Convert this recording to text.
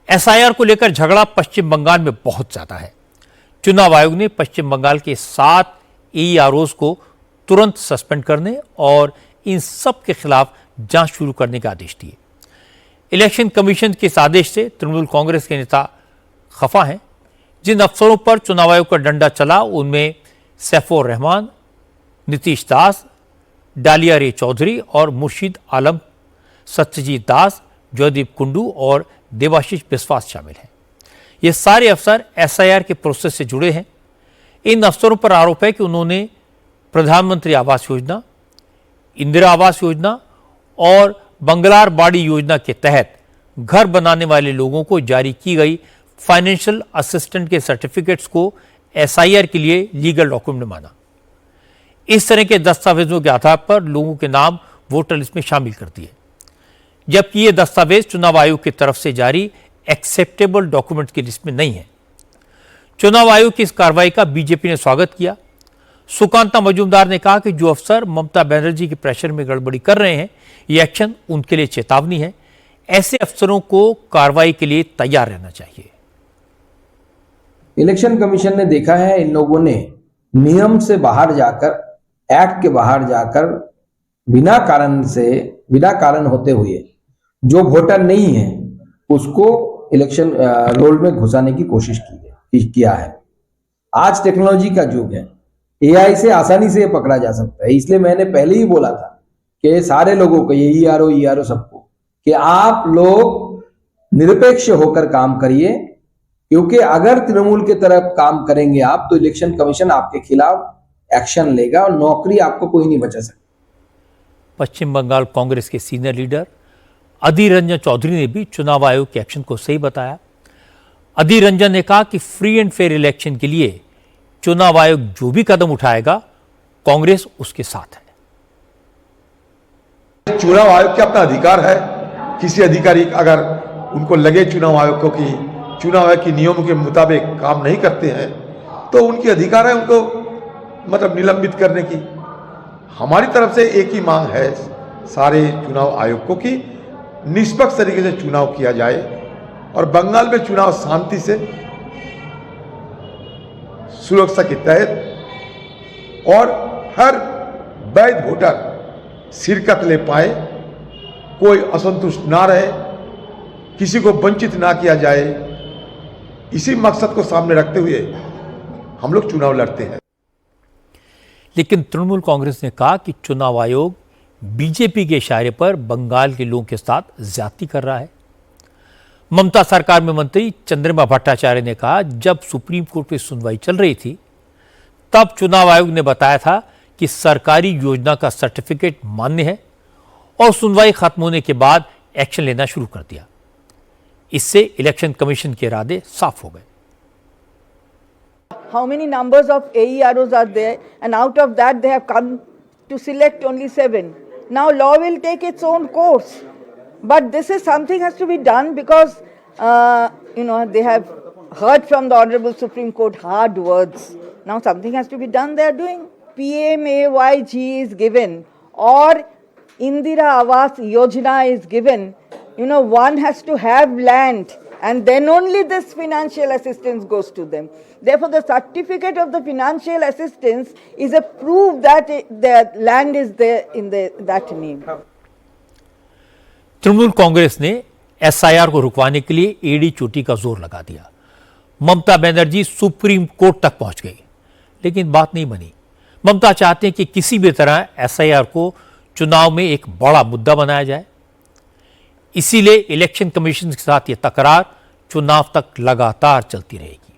SIR को लेकर झगड़ा पश्चिम बंगाल में बहुत ज्यादा है। चुनाव आयोग ने पश्चिम बंगाल के 7 AEROs को तुरंत सस्पेंड करने और इन सब के खिलाफ जांच शुरू करने के आदेश दिए। इलेक्शन कमीशन के इस आदेश से तृणमूल कांग्रेस के नेता खफा हैं। जिन अफसरों पर चुनाव आयोग का डंडा चला उनमें सैफुर रहमान, नीतीश दास, डालिया रे चौधरी और मुर्शीद आलम, सत्यजीत दास, जयदीप कुंडू और देवाशीष बिस्वास शामिल हैं। ये सारे अफसर एसआईआर के प्रोसेस से जुड़े हैं। इन अफसरों पर आरोप है कि उन्होंने प्रधानमंत्री आवास योजना, इंदिरा आवास योजना और बंगलार बाड़ी योजना के तहत घर बनाने वाले लोगों को जारी की गई फाइनेंशियल असिस्टेंट के सर्टिफिकेट्स को एसआईआर के लिए लीगल डॉक्यूमेंट माना। इस तरह के दस्तावेजों के आधार पर लोगों के नाम वोटर लिस्ट में शामिल कर दिए, जबकि ये दस्तावेज चुनाव आयोग की तरफ से जारी एक्सेप्टेबल डॉक्यूमेंट की लिस्ट में नहीं है। चुनाव आयोग की इस कार्रवाई का बीजेपी ने स्वागत किया। सुकांता मजूमदार ने कहा कि जो अफसर ममता बनर्जी के प्रेशर में गड़बड़ी कर रहे हैं, ये एक्शन उनके लिए चेतावनी है। ऐसे अफसरों को कार्रवाई के लिए तैयार रहना चाहिए। इलेक्शन कमीशन ने देखा है इन लोगों ने नियम से बाहर जाकर, एक्ट के बाहर जाकर बिना कारण होते हुए जो वोटर नहीं है उसको इलेक्शन रोल में घुसाने की कोशिश किया है। आज टेक्नोलॉजी का युग है, एआई से आसानी से पकड़ा जा सकता है। इसलिए मैंने पहले ही बोला था कि सारे लोगों को, ये ERO सबको, कि आप लोग निरपेक्ष होकर काम करिए, क्योंकि अगर तृणमूल की तरफ काम करेंगे आप तो इलेक्शन कमीशन आपके खिलाफ एक्शन लेगा और नौकरी आपको कोई नहीं बचा सकता। पश्चिम बंगाल कांग्रेस के सीनियर लीडर अधीर रंजन चौधरी ने भी चुनाव आयोग के एक्शन को सही बताया। अधीर रंजन ने कहा कि फ्री एंड फेयर इलेक्शन के लिए चुनाव आयोग जो भी कदम उठाएगा, कांग्रेस उसके साथ है। चुनाव आयोग का अपना अधिकार है। किसी अधिकारी अगर उनको लगे चुनाव आयोग को कि चुनाव आयोग के नियमों के मुताबिक काम नहीं करते हैं तो उनकी अधिकार है उनको मतलब निलंबित करने की। हमारी तरफ से एक ही मांग है सारे चुनाव आयोग को कि निष्पक्ष तरीके से चुनाव किया जाए और बंगाल में चुनाव शांति से, सुरक्षा के तहत और हर वैध वोटर शिरकत ले पाए, कोई असंतुष्ट ना रहे, किसी को वंचित ना किया जाए। इसी मकसद को सामने रखते हुए हम लोग चुनाव लड़ते हैं। लेकिन तृणमूल कांग्रेस ने कहा कि चुनाव आयोग बीजेपी के इशारे पर बंगाल के लोगों के साथ ज्यादती कर रहा है। ममता सरकार में मंत्री चंद्रिमा भट्टाचार्य ने कहा, जब सुप्रीम कोर्ट में सुनवाई चल रही थी तब चुनाव आयोग ने बताया था कि सरकारी योजना का सर्टिफिकेट मान्य है और सुनवाई खत्म होने के बाद एक्शन लेना शुरू कर दिया। इससे इलेक्शन कमीशन के इरादे साफ हो गए। How many numbers of AEROs are there, and out of that they have come to select only 7. Now law will take its own course, but this is something has to be done because they have heard from the Honorable Supreme Court hard words. Now something has to be done. They are doing. PMAYG is given or Indira Awas Yojana is given. One has to have land, and then only this financial assistance goes to them. Therefore, the certificate of the financial assistance is a proof that the land is there in that name. Trinamool Congress ने SIR को रुकवाने के लिए एड़ी चोटी का जोर लगा दिया। ममता बनर्जी सुप्रीम कोर्ट तक पहुंच गई, लेकिन बात नहीं बनी। ममता चाहते हैं कि किसी भी तरह एसआईआर को चुनाव में एक बड़ा मुद्दा बनाया जाए। इसीलिए इलेक्शन कमीशन के साथ यह तकरार चुनाव तक लगातार चलती रहेगी।